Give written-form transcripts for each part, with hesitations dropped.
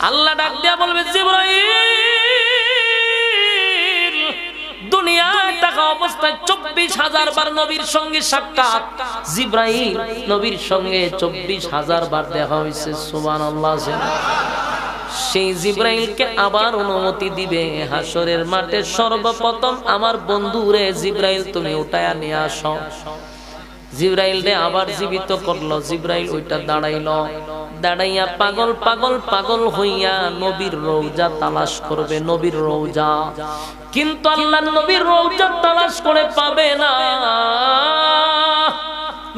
আল্লাহ ডাক দিয়া বলবে জিবরাইল দুনিয়ায় থাকা অবস্থায় 24,000 বার নবীর সঙ্গে সাক্ষাৎ। জিবরাইল নবীর সঙ্গে 24,000 বার দেখা হয়েছে। সুবহানাল্লাহ। সেই জিবরাইলকে আবার অনুমতি দিবে হাসরের মাঠে। সর্বপ্রথম আমার বন্ধুরে জিবরাইল তুমি উঠায়া নিয়ে আসো। জিবরাইল রে আবার জীবিত করলো। জিবরাইল ওইটা দাঁড়াইলো, দাঁড়াইয়া পাগল পাগল পাগল হইয়া নবীর রওজা তালাশ করবে, নবীর রওজা। কিন্তু আল্লাহ নবীর রওজা তালাশ করে পাবে না।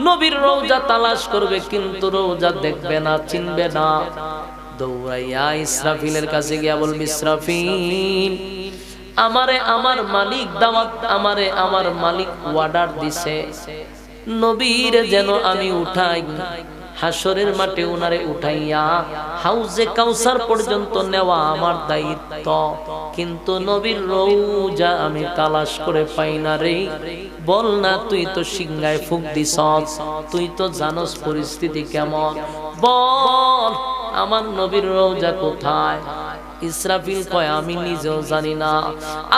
নবীর রওজা তালাশ করবে কিন্তু রওজা দেখবে না, চিনবে না। দৌড়াইয়া ইসরাফিলের কাছে গিয়া বলবি, ইসরাফিল আমারে আমার মালিক দাওয়াত, আমারে আমার মালিক অর্ডার দিছে নবীর যেন আমি উঠাই হাসরের মাঠে। উনারে উঠাইয়া হাউজে কাউসার পর্যন্ত নেওয়া আমার দায়িত্ব। কিন্তু নবীর রওজা আমি তালাশ করে পাই না রে। বল না, তুই তো সিংহায় ফুক দিছস, তুই তো জানোস পরিস্থিতি কেমন। বল আমার নবীর রওজা কোথায়? ইসরাফিল কয় আমি নিজেও জানি না।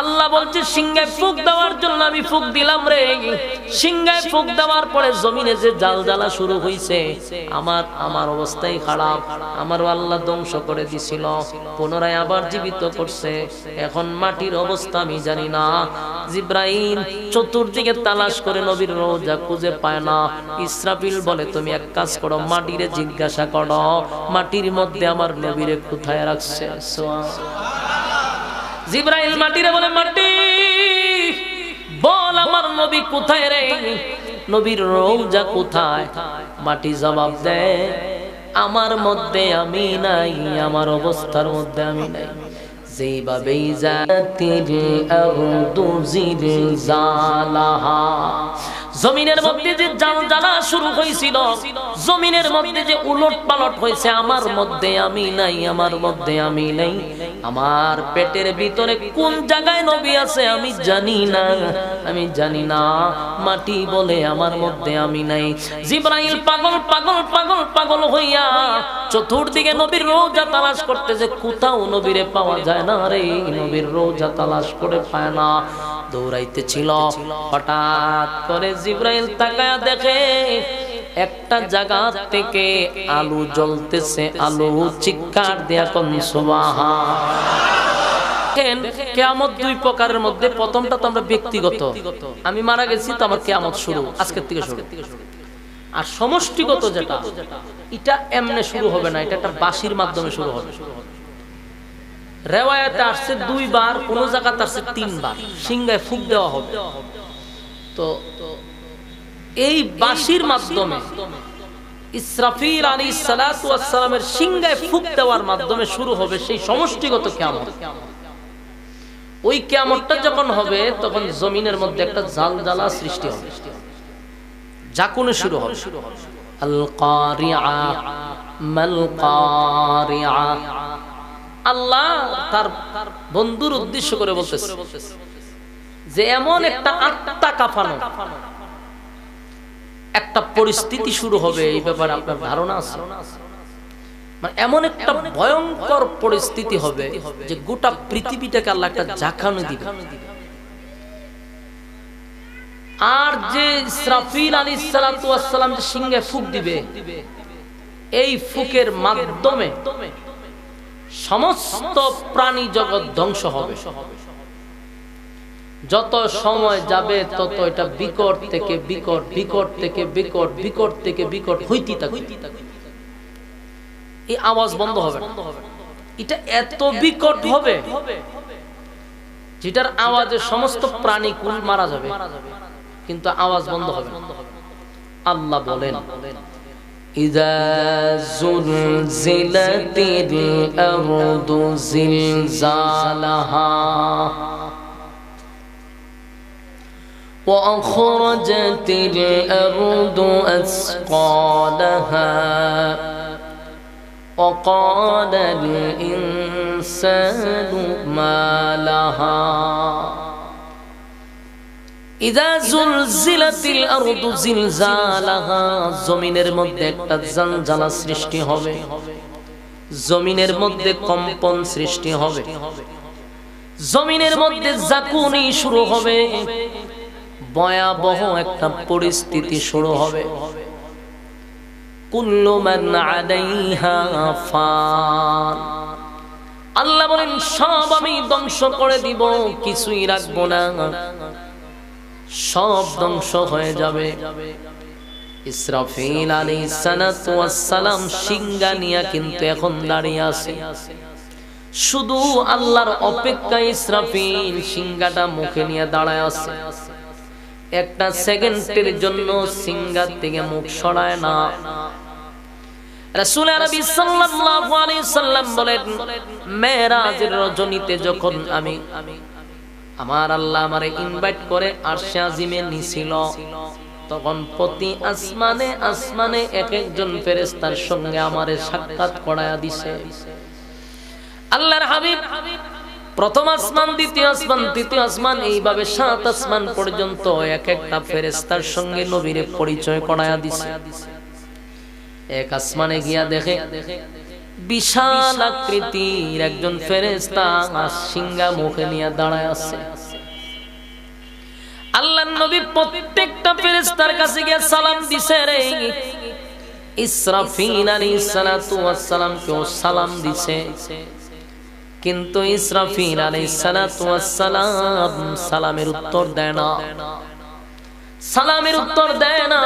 আল্লাহ বলছে সিংহায় ফুক দেওয়ার জন্য আমি ফুক দিলাম রে। সিংহায় ফুক দেওয়ার পরে জমিনে যে জালজালা শুরু হইছে, আমার অবস্থাই খারাপ। আমারও আল্লাহ ধ্বংস করে দিছিল, পুনরায় আবার জীবিত করছে। এখন মাটির অবস্থা আমি জানি না। জিবরাইল চতুর্দিকে তালাশ করে নবীর রওজা খুঁজে পায় না। ইসরাফিল বলে তুমি এক কাজ করো, মাটিরে জিজ্ঞাসা করো মাটির মধ্যে আমার নবীরে কোথায় রাখছে। জিবরাইল মাটিরে বলে, মাটি বল আমার নবী কোথায় রে, নবীর রওজা কোথায়? মাটি জবাব দেয় আমার মধ্যে আমি নাই, আমার অবস্থার মধ্যে আমি নাই। যেভাবে জমিনের মধ্যে যে জালজালা শুরু হয়েছিল, জমিনের মধ্যে যে উলট পালট হয়েছে, আমার মধ্যে আমি নাই, আমার মধ্যে আমি নাই। আমার পেটের ভিতরে কোন জায়গায় নবী আছে আমি জানি না, আমি জানি না। মাটি বলে আমার মধ্যে আমি নাই। জিবরাইল পাগল পাগল পাগল পাগল হইয়া চতুর্দিকে নবীর রওজা তালাশ করতেছে, কোথাও নবীরে পাওয়া যায় না রে। নবীর রওজা তালাশ করে পায় না, দৌড়াইতেছিল। হঠাৎ করে জিবরাইল তাকায়া দেখে একটা জায়গা থেকে আলো জ্বলতেছে। আলো চিৎকার দেয়া কোন সুবহান। কিয়ামত দুই প্রকারের মধ্যে, প্রথমটা তো আমরা ব্যক্তিগত, আমি মারা গেছি তো আমার কিয়ামত শুরু, আজকের থেকে শুরু। আর সমষ্টিগত যেটা, এটা এমনে শুরু হবে না, এটা একটা বাঁশির মাধ্যমে শুরু হবে। রেওয়ায়াতে আসছে 2 বার, কোন জায়গাতে আসছে 3 বার সিংহায় ফুক দেওয়া হবে। তো এই বাঁশির মাধ্যমে ইসরাফিল আলাইহিস সালাতু ওয়াস সালামের সিংহায় ফুক দেওয়ার মাধ্যমে শুরু হবে সেই সমষ্টিগত কিয়ামত। ওই কিয়ামতটা যখন হবে তখন জমিনের মধ্যে একটা জালজালা সৃষ্টি হবে, জাকুনে শুরু হবে। আল কারিআ মাল কারিআ। আল্লাহ তার বন্ধুর উদ্দেশ্য করে বলতেছে যে এমন একটা আত্মা কাঁপানো একটা পরিস্থিতি শুরু হবে, এই ব্যাপারে আপনার ধারণা আছে? মানে এমন একটা ভয়ঙ্কর পরিস্থিতি হবে যে গোটা পৃথিবীটাকে আল্লাহ একটা ঝাঁকানো দিবে। আর যে ইসরাফিল আলাইহিস সালাতু ওয়াস সালাম যে সিংহে ফুক দিবে, এই ফুকের মাধ্যমে সমস্ত প্রাণী জগৎ ধ্বংস হবে। যত সময় যাবে তত এটা বিকট থেকে বিকট, বিকট থেকে বিকট, বিকট থেকে বিকট হইতে থাকবে। এই আওয়াজ বন্ধ হবে না। এটা এত বিকট হবে যেটার আওয়াজে সমস্ত প্রাণী কুল মারা যাবে, কিন্তু আওয়াজ বন্ধ হবে না। আল্লাহ বলেন ইযা যুলজিলাতিল আরদু জিলজালাহা ওয়া আখরাজাতিল আরদু আসকালাহা ওয়া ক্বালাল ইনসানু মা লাহা। ইযা যুলজিলাতিল আরদু জিলজালাহা, জমিনের মধ্যে একটা জালজালা সৃষ্টি হবে। জমিনের মধ্যে কম্পন সৃষ্টি হবে, জমিনের মধ্যে জাকুনি শুরু হবে, ভয়াবহ একটা পরিস্থিতি শুরু হবে। কুল্লু মান আলাইহা ফান, আল্লাহ বলেন সব আমি ধ্বংস করে দিব, কিছুই রাখবো না, সব ধ্বংস হয়ে যাবে। ইসরাফিল আলাইহিস সালাতু ওয়াস সালাম সিংহা নিয়ে কিন্তু এখন দাঁড়িয়ে আছে, শুধু আল্লাহর অপেক্ষায় ইসরাফিল সিংহাটা মুখে নিয়ে দাঁড়ায় আছে। একটা সেকেন্ডের জন্য সিংহার থেকে মুখ সরায় না। রাসূল আরবি সাল্লাল্লাহু আলাইহি সাল্লাম বলেন, মেরাজের রজনীতে যখন আমার আল্লাহ আমারে ইনভাইট করে আরশে আজিমে নিছিল, তখন প্রতি আসমানে আসমানে এক একজন ফেরেশতার সঙ্গে আমারে সাক্ষাৎ করায়া দিছে। আল্লাহর হাবিব প্রথম আসমান, দ্বিতীয় আসমান, তৃতীয় আসমান, এইভাবে 7 আসমান পর্যন্ত এক একটা ফেরেশতার সঙ্গে নবীরে পরিচয় করায়া দিছে। এক আসমানে গিয়া দেখে বিশাল আকৃতির একজন ফেরেশতা সিংহা মুখে নিয়ে দাঁড়ায় আছে। আল্লাহর নবী প্রত্যেকটা ফেরেশতার কাছে গিয়ে সালাম দিছে রে। ইসরাফিল আলাইহিস সালাতু ওয়াস সালাম কেও সালাম দিছে, কিন্তু ইসরাফিল আলাইহিস সালাতু ওয়াস সালাম সালামের উত্তর দেয় না, সালামের উত্তর দেয় না।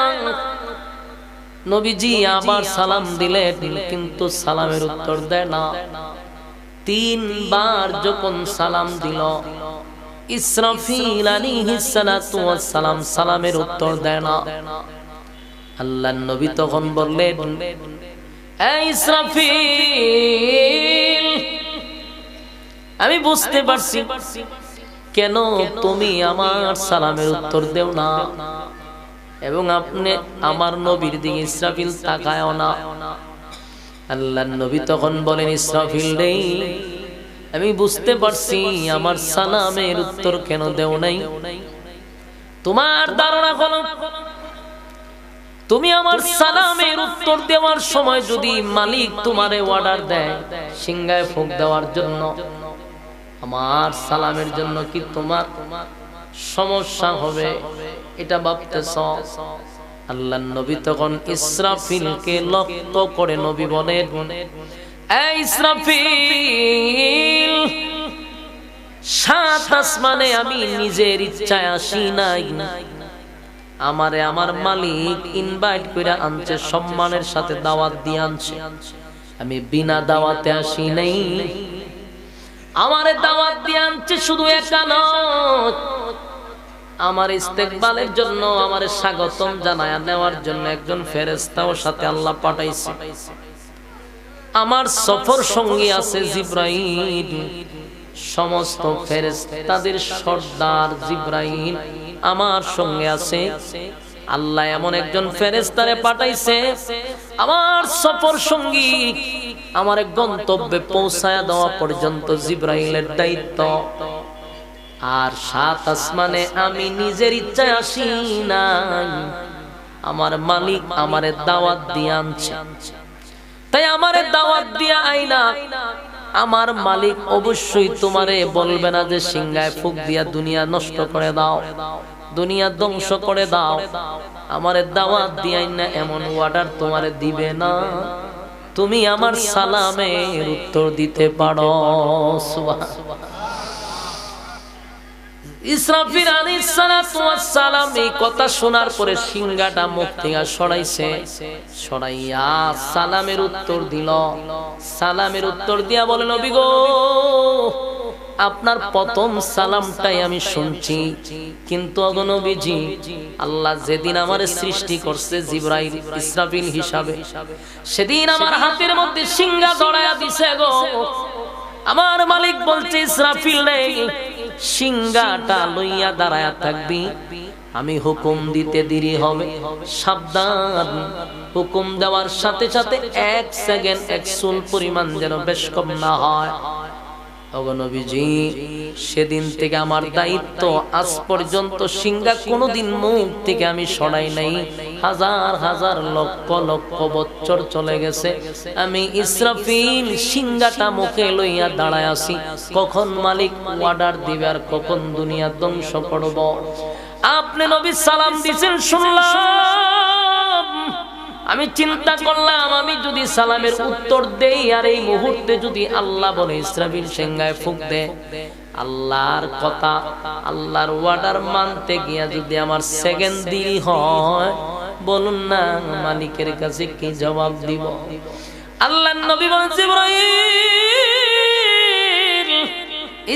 নবীজি আবার সালাম দিলেন, কিন্তু সালামের উত্তর দেয় না। 3 বার যখন সালাম দিল, ইসরাফিল আলাইহিস সালাতু ওয়াস সালাম সালামের উত্তর দেয় না। আল্লাহর নবী তখন বললেন, এই ইসরাফিল, আমি বুঝতে পারছি কেন তুমি আমার সালামের উত্তর দেও না, এবং আপনি আমার নবীর দিকে ইসরাফিল তাকায়ও না। আল্লাহর নবী তখন বলেন, ইসরাফিল রে, আমি বুঝতে পারছি আমার সালামের উত্তর কেন দেও নাই। তোমার ধারণা হলো তুমি আমার সালামের উত্তর দেওয়ার সময় যদি মালিক তোমারে অর্ডার দেয় সিংহায় ফুঁক দেওয়ার জন্য, আমার সালামের জন্য কি তোমার সমস্যা হবে, এটা ভাবতেছ। আল্লাহর নবী তখন ইসরাফিলকে লক্ষ্য করে নবী বলেন, এই ইসরাফিল, 7 আসমানে আমি নিজের ইচ্ছায় আসি নাই, আমারে আমার মালিক ইনভাইট করে আনছে, সম্মানের সাথে দাওয়াত দিয়ে আনছে, আমি বিনা দাওয়াতে আসি নাই। আমারে দাওয়াত দিয়ে আনছে শুধু একা নয়, আমার ইস্তেকবালের জন্য, আমারে স্বাগতম জানায়া নেওয়ার জন্য একজন ফেরেশতাও সাথে আল্লাহ পাঠাইছে। আমার সফর সঙ্গী আছে জিবরাইল, সমস্ত ফেরেশতাদের সর্দার জিবরাইল আমার সঙ্গে আছে। আল্লাহ এমন একজন ফেরেশতারে পাঠাইছে, আমার সফর সঙ্গী আমার গন্তব্যে পৌঁছায়া দেওয়া পর্যন্ত জিবরাইলের দায়িত্ব। আর 7 আসমানে আমি নিজের ইচ্ছায় আসি নাই, আমার মালিক আমারে দাওয়াত দিয়ে আনছে। তাই আমারে দাওয়াত দিয়ে আইনা আমার মালিক অবশ্যই তোমারে বলবে না যে সিংহায় ফুঁক দিয়া দুনিয়া নষ্ট করে দাও, দুনিয়া ধ্বংস করে দাও। আমারে দাওয়াত দিয়ে আইনা এমন অর্ডার তোমারে দিবে না, তুমি আমার সালামের উত্তর দিতে পারো। সুবহানাল্লাহ। ইসরাফিল আলাইহিস সালাতু ওয়াস সালাম এই কথা শোনার পরে সিংহাটা মুখ থেকে সরাইছে, সরাইয়া সালামের উত্তর দিল। সালামের উত্তর দিয়া বলে, নবী গো, আপনার প্রথম সালামটাই আমি শুনছি, কিন্তু ওগো নবীজি, আল্লাহ যেদিন আমারে সৃষ্টি করছে জিবরাইল ইসরাফিল হিসাবে, সেদিন আমার হাতের মধ্যে সিংহা ধরায়া দিছে গো। আমার মালিক বলছে, ইসরাফিল রে, সিংহাটা লইয়া দাঁড়ায়া থাকবি, আমি হুকুম দিতে দেরি হবে, সাবধান। হুকুম দেওয়ার সাথে সাথে 1 সেকেন্ড 1 চুল পরিমাণ যেন বেশ কম না হয়। ওগো নবীজি, সেদিন থেকে আমার দায়িত্ব আজ পর্যন্ত সিংহা কোনোদিন মুখ থেকে আমি সরাই নাই। হাজার হাজার লক্ষ লক্ষ বছর চলে গেছে, আমি ইসরাফিল সিংহাটা মুখে লইয়া দাঁড়ায় আছি, কখন মালিক অর্ডার দিবে আর কখন দুনিয়া ধ্বংস করব। আপনি নবী সালাম দিয়েছেন শুনলাম, আমি চিন্তা করলাম আমি যদি সালামের উত্তর দেই আর এই মুহূর্তে যদি আল্লাহ বলে ইসরাফিল সিংহায় ফুঁক দে, আল্লাহর কথা আল্লাহর অর্ডার মানতে গিয়া যদি আমার সেকেন্ড দেরি হয়, বলুন না মালিকের কাছে কি জবাব দিব? আল্লাহর নবী বলেন, জিবরাইল,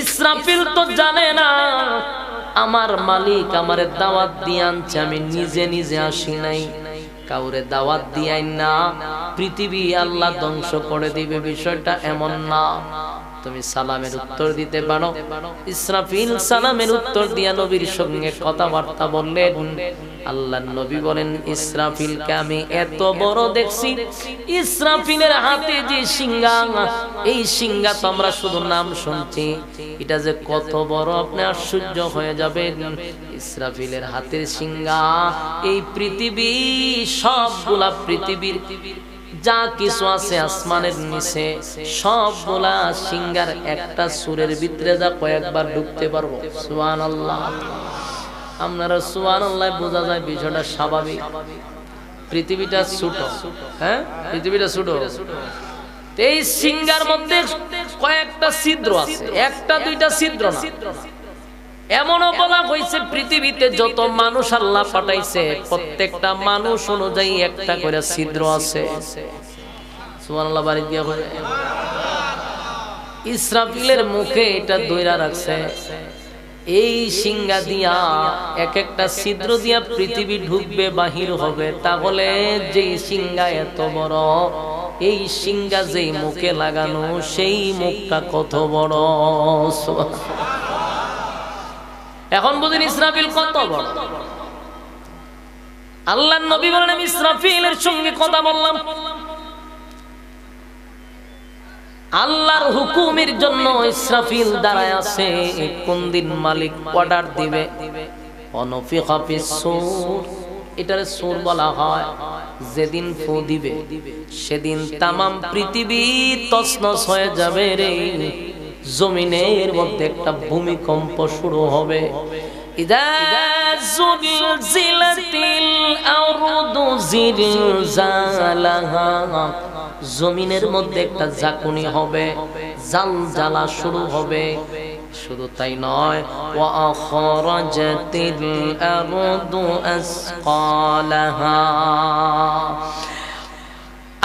ইসরাফিল তো জানে না আমার মালিক আমারে দাওয়াত দিয়ে আনছে, আমি নিজে নিজে আসি নাই, কাউরে দাওয়াত দিয়াই না পৃথিবী আল্লাহ ধ্বংস করে দিবে, বিষয়টা এমন না। তুমি সালামের উত্তর দিতে পারো। ইসরাফিল সালামের উত্তর দিয়া নবীর সঙ্গে কথাবার্তা বললেন। আল্লাহর নবী বলেন, ইসরাফিলকে আমি এত বড় দেখছি, ইসরাফিলের হাতে যে সিংহা, এই সিংহা তো আমরা শুধু নাম শুনছি, এটা যে কত বড় আপনি আশ্চর্য হয়ে যাবেন। ইসরাফিলের হাতের সিংহা এই পৃথিবী, সবগুলা পৃথিবীর যা কিছু আছে আসমানের নিচে সবগুলা সিংহার একটা সুরের ভিতরে যা কয়েকবার ঢুকতে পারবো। সুবহানাল্লাহ। আপনারা সুবহানাল্লাহ বোঝা যায় বিষয়টা স্বাভাবিক। পৃথিবীটা ছোট, হ্যাঁ পৃথিবীটা ছোট, এই সিংহার মধ্যে কয়েকটা ছিদ্র আছে, একটা দুইটা ছিদ্র না। এমনও বলা হয়েছে পৃথিবীতে যত মানুষ আল্লাহ পাঠাইছে প্রত্যেকটা মানুষ অনুযায়ী একটা করে ছিদ্র আছে। সুবহানাল্লাহ। বাড়ি দিয়া বলে ইসরাফিলের মুখে এটা দইরা রাখছে, এই সিংহা দিয়া এক একটা ছিদ্র দিয়া পৃথিবী ঢুকবে বাহির হবে। তাহলে যে সিংহা এত বড়, এই সিংহা যেই মুখে লাগানো সেই মুখটা কত বড়। এখন বুঝেন ইসরাফিল কত বড়। আল্লাহর নবী বলেন, আমি ইসরাফিলের সঙ্গে কথা বললাম, আল্লাহর হুকুমের জন্য ইসরাফিল দাঁড়ায় আছে, কোন দিন মালিক অর্ডার দিবে। অনফিখা ফিস সূর, এটারে সূর বলা হয়। যেদিন ফু দিবে সেদিন তামাম পৃথিবী তছনছ হয়ে যাবে রে, জমিনের মধ্যে একটা ভূমিকম্প শুরু হবে। ইদা যুলজিলাতিল আরদু জিলজালাহা, জমিনের মধ্যে একটা ঝাঁকুনি হবে, জালজালা শুরু হবে। শুধু তাই নয়, ওয়া আখরাজাতিল আরদু আসকালাহা,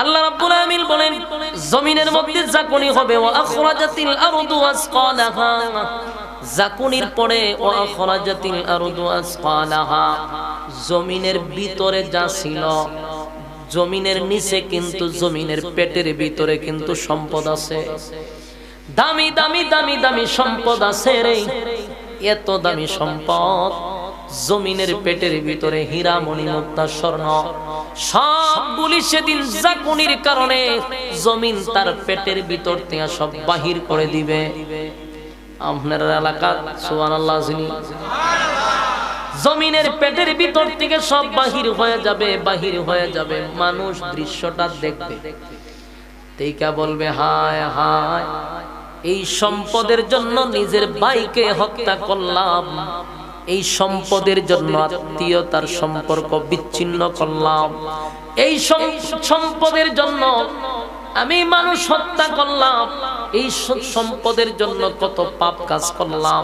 আল্লাহ রাব্বুল আলামিন বলেন জমিনের মধ্যে ঝাঁকুনি হবে। ওয়া আখরাজাতিল আরদু আসকালাহা, ঝাঁকুনির পরে ওয়া আখরাজাতিল আরদু আসকালাহা, জমিনের ভিতরে যা ছিল, জমিনের নিচে কিন্তু জমিনের পেটের ভিতরে কিন্তু সম্পদ আছে, দামি দামি দামি দামি সম্পদ আছে রে। এত দামি সম্পদ জমিনের পেটের ভিতরে, হীরা মণি মুক্তা স্বর্ণ সবগুলি সেদিন ঝাঁকুনির কারণে জমিন তার পেটের ভিতর থেকে সব বাহির করে দিবে। আপনার এলাকা সুবহানাল্লাহ, জমিনের পেটের ভিতর থেকে সব বাহির হয়ে যাবে, বাহির হয়ে যাবে। মানুষ দৃশ্যটা দেখবে, তেইকা বলবে, হায় হায়, এই সম্পদের জন্য নিজের ভাইকে হত্যা করলাম, এই সম্পদের জন্য আত্মীয়তার সম্পর্ক বিচ্ছিন্ন করলাম, এই সম্পদের জন্য আমি মানুষ হত্যা করলাম, এই সম্পদের জন্য কত পাপ কাজ করলাম।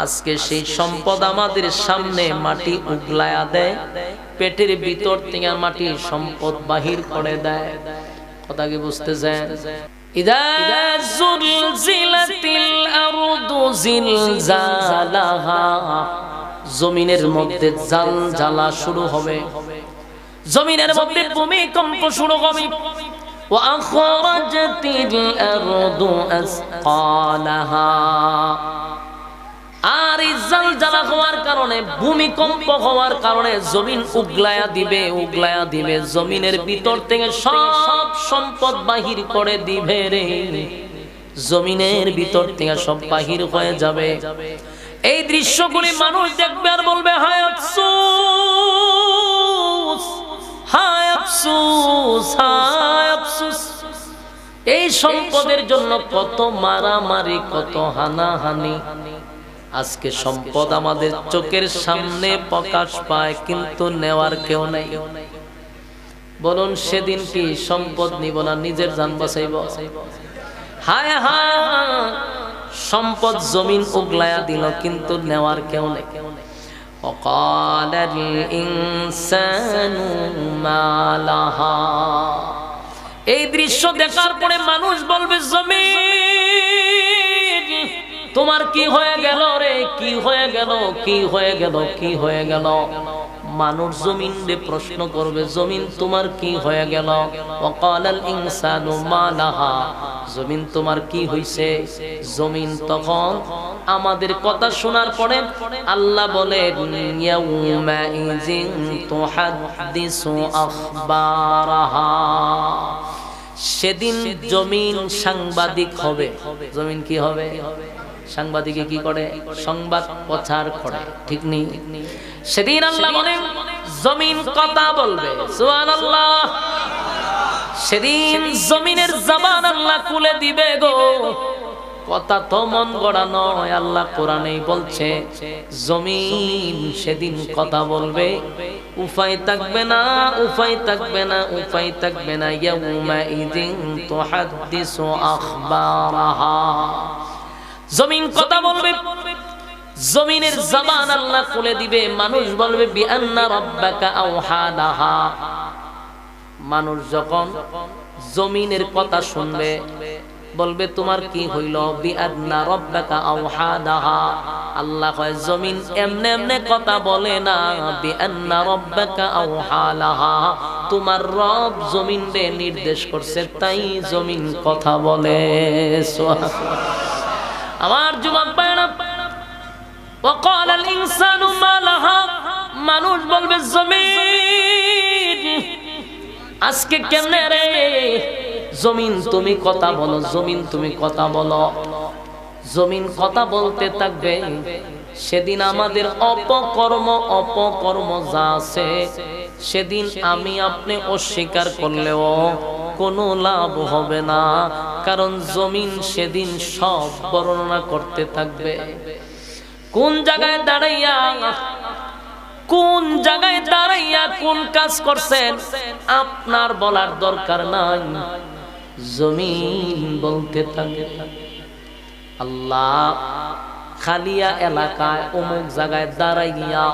আজকে সেই সম্পদ আমাদের সামনে মাটি উগলায়া দেয়, পেটের ভিতর থেকে মাটি সম্পদ বাহির করে দেয়। কথা কি বুঝতেছেন? ইদা যুলজিলাতিল আরদু জিলজালাহা, জমিনের মধ্যে জালজালা শুরু হবে, জমিনের মধ্যে ভূমিকম্প শুরু হবে। ওয়া আখরাজাতিল আরদু আসকালাহা, আর এই জালজালা হওয়ার কারণে, ভূমিকম্প হওয়ার কারণে জমিন উগলায়া দিবে, উগলায়া দিবে, জমিনের ভিতর থেকে সব সম্পদ বাহির করে দিবে রে। জমিনের ভিতর থেকে সব বাহির হয়ে যাবে। এই দৃশ্যগুলি মানুষ দেখবে আর বলবে হায় আফসোস, হায় আফসোস, হায় আফসোস। এই সম্পদের জন্য কত মারামারি, কত হানাহানি। আজকে সম্পদ আমাদের চোখের সামনে প্রকাশ পায়, কিন্তু নেওয়ার কেউ নাই। বলুন সেদিন কি সম্পদ নিব না নিজের জান বাঁচাইব? হায় হায়, সম্পদ জমিন উগলায়া দিল, কিন্তু নেওয়ার কেউ নেই। ওয়াকালাল ইনসানু মা লাহা। এই দৃশ্য দেখার পরে মানুষ বলবে জমিন তোমার কি হয়ে গেল রে, কি হয়ে গেল, কি হয়ে গেল, কি হয়ে গেল। মানুষ জমিন রে প্রশ্ন করবে জমিন তোমার কি হয়ে গেল। ওয়াকালাল ইনসানু মা লাহা, জমিন তোমার কি হইছে। জমিন তখন আমাদের কথা শোনার পরে আল্লাহ বলেন ইয়াউমা ইযিন তুহাদ্দিসু আখবারাহা, সেদিন জমিন সাংবাদিক হবে। জমিন কি হবে? সাংবাদিকে কি করে? সংবাদ প্রচার করে, ঠিক নেই? সেদিন আল্লাহ বলেন জমিন কথা বলবে। সুবহানাল্লাহ। সেদিন জমিনের জবান আল্লাহ খুলে দিবে গো। কথা তো মন গড়া নয়, আল্লাহ কোরআনেই বলছে জমিন সেদিন কথা বলবে। উপায় থাকবে না, উপায় থাকবে না, উপায় থাকবে না। ইয়াউমা ইযিন তুহাদ্দিসু আখবারাহা, জমিন কথা বলবে। জমিনের জবান আল্লাহ খুলে দিবে। মানুষ বলবে বিআন্না রাব্বাকা আওহা লাহা। মানুষ যখন জমিনের কথা শুনবে বলবে তোমার কি হইল। বিআন্না রাব্বাকা আওহা লাহা, আল্লাহ কয় জমিন এমনে এমনে কথা বলে না। বিআন্না রাব্বাকা আওহা লাহা, তোমার রব জমিনকে নির্দেশ করছে, তাই জমিন কথা বলে। আমার যুবক ভাইরা, ওয়াকালাল ইনসানু মা লাহা, মানুষ বলবে জমিন আজকে কেমনে রে। জমিন তুমি কথা বলো, জমিন তুমি কথা বলো। জমিন কথা বলতে থাকবে। সেদিন আমাদের অপকর্ম, অপকর্ম যা আছে সেদিন আমি আপনি অস্বীকার করলেও কোনো লাভ হবে না, কারণ জমিন সেদিন সব বর্ণনা করতে থাকবে। কোন জায়গায় দাঁড়াইয়া, কোন জায়গায় দাঁড়াইয়া কোন কাজ করছেন আপনার বলার দরকার নাই, জমিন বলতে থাকে। আল্লাহ খালিয়া এলাকায় অমুক জায়গায় দাঁড়াইয়া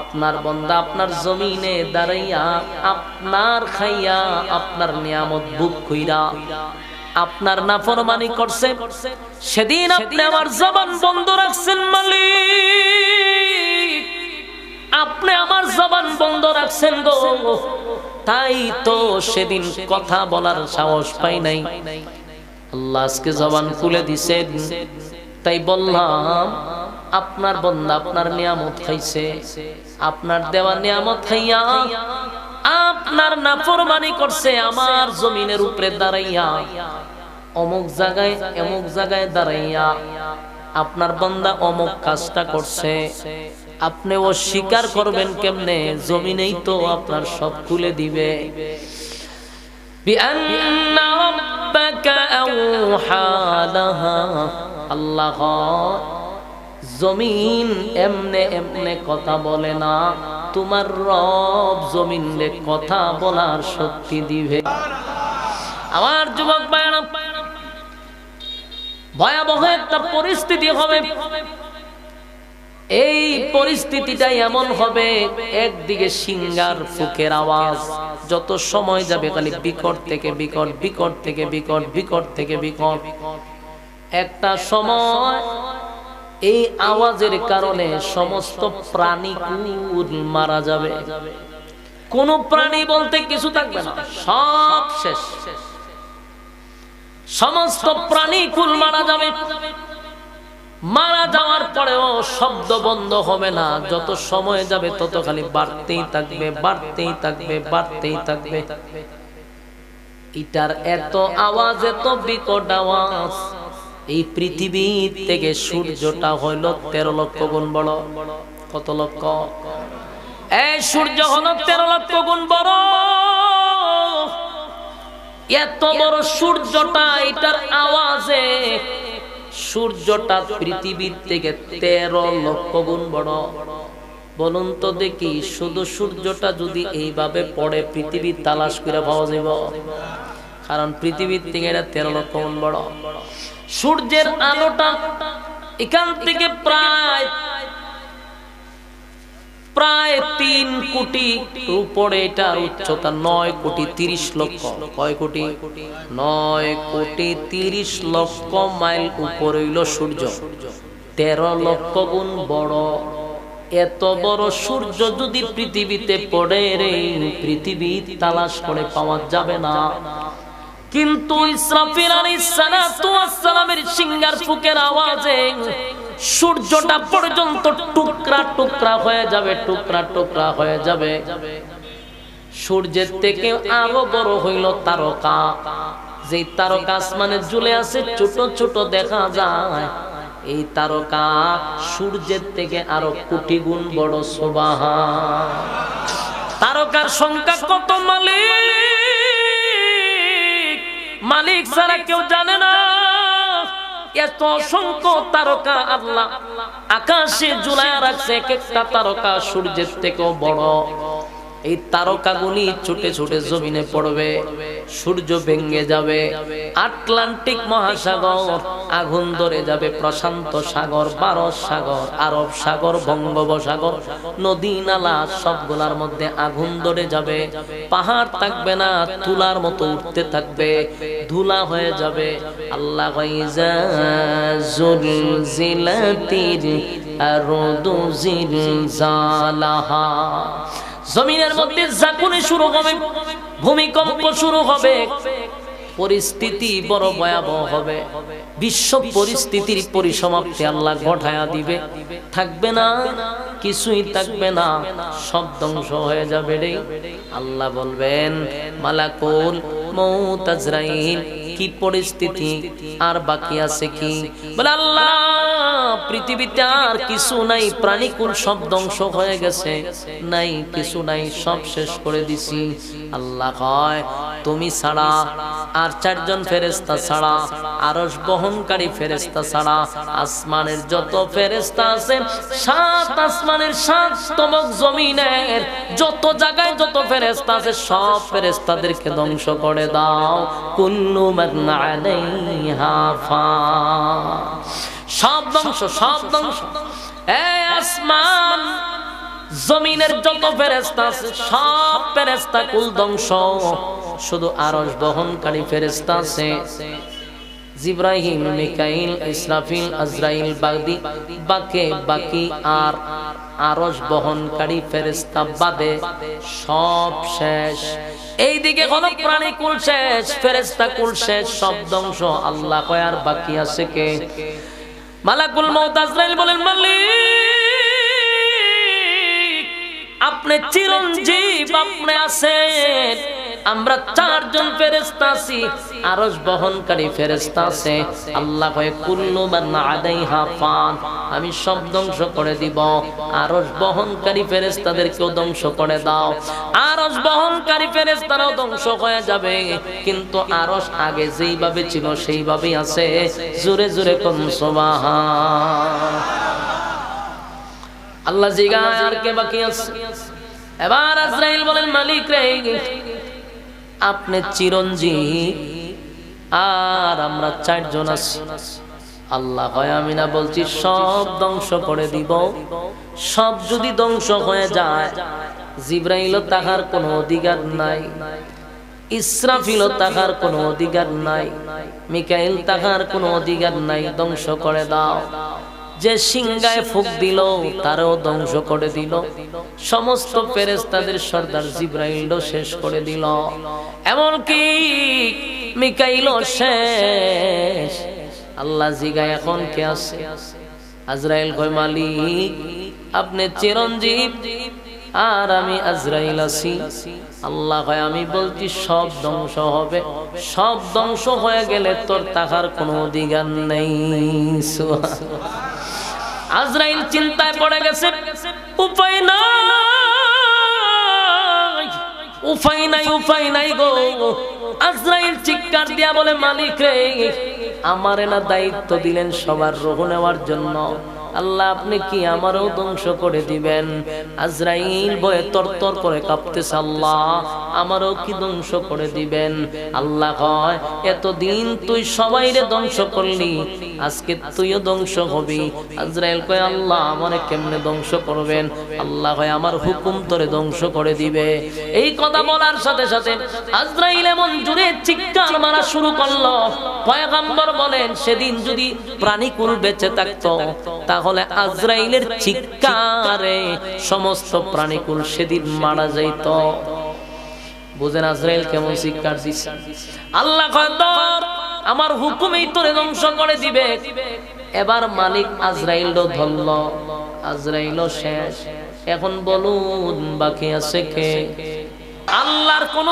আপনার বান্দা আপনার জমিনে দাঁড়াইয়া আপনার খাইয়া আপনার নিয়ামত ভোগ কইরা আপনার নাফরমানি করছে। সেদিন আপনি আমার জবান বন্ধ রাখছেন মালিক, আপনি আমার জবান বন্ধ রাখছেন গো, তাই তো সেদিন কথা বলার সাহস পাই নাই। আল্লাহ আজকে জবান খুলে দিছেন, তাই বললাম আপনার বান্দা আপনার নিয়ামত খাইছে, আপনার দেওয়া নিয়ামত খাইয়া আপনার নাফরমানি করছে। আমার জমিনের উপরে দাঁড়াইয়া অমুক জায়গায় এমুক জায়গায় দাঁড়াইয়া আপনার বান্দা অমুক কাজটা করছে, আপনি অস্বীকার করবেন কেমনে? জমিনেই তো আপনার সব খুলে দিবে। বিআন্না রাব্বাকা আওহা লাহা, আল্লাহ জমিন এমনে এমনে কথা বলে না, তোমার রব জমিনে কথা বলার শক্তি দিবে। আমার যুবক ভাইরা, ভয়াবহ একটা পরিস্থিতি হবে। এই পরিস্থিতিটা এমন হবে, একদিকে সিংহার ফুকের আওয়াজ, যত সময় যাবে খালি বিকট থেকে বিকট, বিকট থেকে বিকট, বিকট থেকে বিকট। একটা সময় এই আওয়াজের কারণে সমস্ত প্রাণী কুল মারা যাবে। কোন প্রাণী বলতে কিছু থাকবে না, সব শেষ। সমস্ত প্রাণী কুল মারা যাবে। মারা যাওয়ার পরেও শব্দ বন্ধ হবে না, যত সময় যাবে তত খালি বাড়তেই থাকবে, বাড়তেই থাকবে, বাড়তেই থাকবে। এটার এত আওয়াজ, এত বিকট আওয়াজ, এই পৃথিবী থেকে সূর্যটা হইল 13 লক্ষ গুণ বড়। কত লক্ষ? এই সূর্য হলো 13 লক্ষ গুণ বড়। এত বড় সূর্যটা, এটার আওয়াজে সূর্যটা পৃথিবীর থেকে 13 লক্ষ গুণ বড়। বলুন তো দেখি, শুধু সূর্যটা যদি এইভাবে পড়ে পৃথিবী তালাশ করে পাওয়া যাব? কারণ পৃথিবীর থেকে এটা 13 লক্ষ গুণ বড়। সূর্যের আলোটা এখান থেকে প্রায় 3 কোটি উপরে, এটার উচ্চতা 9 কোটি 30 লক্ষ। কয় কোটি? 9 কোটি 30 লক্ষ মাইল উপরে হইল সূর্য। 13 লক্ষ গুণ বড়। এত বড় সূর্য যদি পৃথিবীতে পড়ে রে, পৃথিবী তালাশ করে পাওয়া যাবে না। কিন্তু ইসরাফিল আলাইহিস সালাতু ওয়াস সালামের সিংহার ফুকের আওয়াজে সূর্যটা পর্যন্ত টুকরা টুকরা হয়ে যাবে, টুকরা টুকরা হয়ে যাবে। সূর্যের থেকে আরো বড় হইল তারকা। যে তারকা আসমানে ঝুলে আছে, ছোট ছোট দেখা যায়, এই তারকা সূর্যের থেকে আরো কোটি গুণ বড়। সুবহান। তারকার সংখ্যা কত মালিক ছাড়া কেউ জানে না। এত অসংখ্য তারকা আল্লাহ আকাশে ঝুলায় রাখছে, এক একটা তারকা সূর্যের থেকেও বড়। এই তারকাগুলি ছুটে ছুটে জমিনে পড়বে, সূর্য ভেঙে যাবে, আটলান্টিক মহাসাগর আগুন ধরে যাবে, প্রশান্ত সাগর, ভারত সাগর, আরব সাগর, বঙ্গোপসাগর, নদী নালা সবগুলার মধ্যে আগুন ধরে যাবে। পাহাড় থাকবে না, তুলার মতো উঠতে থাকবে, ধুলা হয়ে যাবে। আল্লাহ কইজা জুলজিলাতিল আরদু জিলজালাহা, জমিনের মধ্যে ঝাঁকুনি শুরু হবে, ভূমিকম্প শুরু হবে, পরিস্থিতি বড় ভয়াবহ হবে। বিশ্ব পরিস্থিতির পরিসমাপ্তি আল্লাহ ঘটায়া দিবে। থাকবে না, কিছুই থাকবে না, সব ধ্বংস হয়ে যাবে রে। আল্লাহ বলবেন, মালাকুল মউত আজরাইল, কি পরিস্থিতি, আর বাকি আছে কি? বলে আল্লাহ, পৃথিবীতে আর কিছু নাই, প্রাণীকুল সব ধ্বংস হয়ে গেছে, নাই কিছু নাই, সব শেষ করে দিছি। আল্লাহ কয়, তুমি ছাড়া আর 4 জন ফেরেশতা ছাড়া, আরশ বহনকারী ফেরেশতা ছাড়া, আসমানের যত ফেরেশতা আছে, 7 আসমানের 7 তমক জমিনের যত জায়গায় যত ফেরেশতা আছে, সব ফেরেশতাদেরকে ধ্বংস করে দাও। কুল্লু মান আলাইহা ফান, সব ধ্বংস, সব ধ্বংস। এই আসমান জমিনের যত ফেরেশতা আছে, সব ফেরেশতা কুল ধ্বংস। শুধু আরশ বহনকারী ফেরেশতা আছে, জিবরাইল, মিকাইল, ইসরাফিল, আজরাইল, বাকি আর আরশ বহনকারী ফেরেশতা বাদে সব শেষ। এইদিকে কোন প্রাণী কুল শেষ, ফেরেশতা কুল শেষ, সব ধ্বংস। আল্লাহ কয়, আর বাকি আছে কে? মালাকুল মউত আজরাইল বলেন, মালিক আপনি চিরঞ্জীব, আপনি আছেন, আমরা 4 জন ফেরেশতা আছি, আরশ বহনকারী ফেরেশতা আছে। আল্লাহ কয়, কুল্লু মান আলাইহা ফান, আমি সব ধ্বংস করে দিব। আরশ বহনকারী ফেরেশতাদেরকেও ধ্বংস করে দাও। আরশ বহনকারী ফেরেশতারাও ধ্বংস হয়ে যাবে, কিন্তু আরশ আগে যেইভাবে ছিল সেইভাবেই আছে। জোরে জোরে কোন সুবহান। আল্লাহ জিগায়, আর কে বাকি আছে? এবার আজরাইল বলেন, মালিক রে, আপনি চিরঞ্জীব, আর আমরা 4 জন আছি। আল্লাহ কয়, আমি না বলছি সব ধ্বংস করে দিব? সব যদি ধ্বংস হয়ে যায়, জিবরাইলও তাহার কোনো অধিকার নাই, ইসরাফিলও তাহার কোনো অধিকার নাই, মিকাইল তাহার কোনো অধিকার নাই, ধ্বংস করে দাও। যে সিংহায় ফুক দিল তারও ধ্বংস করে দিল, সমস্ত ফেরেশতাদের সর্দার জিবরাইলও শেষ করে দিল, এমনকি মিকাইলও শেষ। আল্লাহ জিগায়, এখন কে আছে? আজরাইল কয়, মালিক আপনি চিরঞ্জীব, আর আমি আজরাইল আছি। আল্লাহ কয় আমি বলছি সব ধ্বংস হবে, সব ধ্বংস হয়ে গেলে তোর টাকার কোনো অধিকার নেই। আজরাইল চিন্তায় পড়ে গেছে, উপায় নাই, উপায় নাই, উপায় নাই গো। আজরাইল চিৎকার দিয়া বলে, মালিক রে, আমারে না দায়িত্ব দিলেন সবার রূহ নেওয়ার জন্য, আল্লাহ আপনি কি আমারও ধ্বংস করে দিবেন? আজরাইল ভয়ে তরতর করে কাঁপতেছে, আল্লাহ আমারও কি ধ্বংস করে দিবেন? আল্লাহ কয়, এতদিন তুই সবাইরে ধ্বংস করলি, আজকে তুইও ধ্বংস হবি। আজরাইল কয়, আল্লাহ আমারে কেমনে ধ্বংস করবেন? আল্লাহ কয়, আমার হুকুম তোরে ধ্বংস করে দিবে। এই কথা বলার সাথে সাথে আজরাইল এমন জোরে চিৎকার মারা শুরু করলো। পয়গম্বর বলেন, সেদিন যদি প্রাণীকুল বেঁচে থাকতো তাহলে আজরাইলের চিৎকারে সমস্ত প্রাণীকুল সেদিন মারা যাইত। বুঝেন আজরাইল কেমন চিৎকার দিচ্ছে? আল্লাহ কয়, আমার হুকুমেই তোরে ধ্বংস করে দিবে। এবার মালিক আজরাইলও ধরল, আজরাইলও শেষ। এখন বলুন বাকি আছে কে? আল্লাহর কোন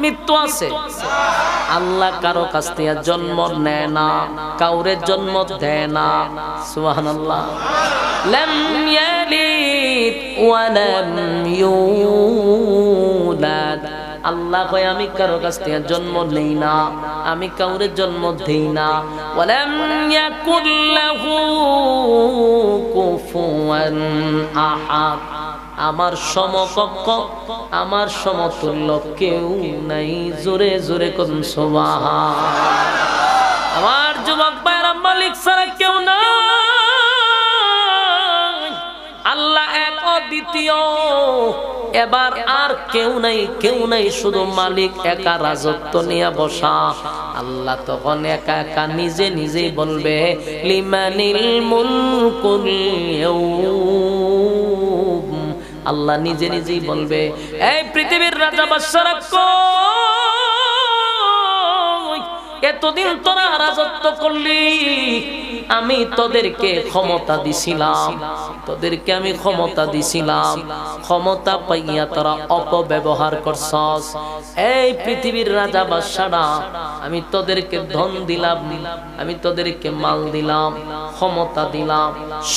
মৃত্যু আছে? আল্লাহ কারো কাছ থেকে জন্ম নেয় না, কাউরে জন্ম দেয় না। সুবহানাল্লাহ। লাম ইয়ালিদ ওয়া লাম ইউলাদ। আল্লাহ কয়, আমি কারো কাছ থেকে জন্ম নেই না, আমি কাউরে জন্ম দেই না। ওয়ালাম ইয়াকুল লাহু কুফুয়ান আহাদ। আমার সমকক্ষ, আমার সমতুল্য কেউ নাই। জোরে জোরে কোন সুবহান। আমার যুবক ভাইরা, মালিক ছাড়া কেউ নাই, আল্লাহ এক অদ্বিতীয়। এবার আর কেউ নাই, কেউ নাই, শুধু মালিক একা রাজত্ব নিয়ে বসা। আল্লাহ তখন একা একা নিজে নিজেই বলবে, লিমানিল মুলকুল ইয়াউম। আল্লাহ নিজে নিজেই বলবে, এই পৃথিবীর রাজা বাদশারা কই? এতদিন তোরা রাজত্ব করলি, আমি তোদেরকে ক্ষমতা দিছিলাম, তোদেরকে আমি ক্ষমতা দিছিলাম, ক্ষমতা পাইয়া তোরা অপব্যবহার করছস। এই পৃথিবীর রাজা বাদশারা, আমি তোদেরকে ধন দিলাম, আমি তোদেরকে মাল দিলাম, ক্ষমতা দিলাম,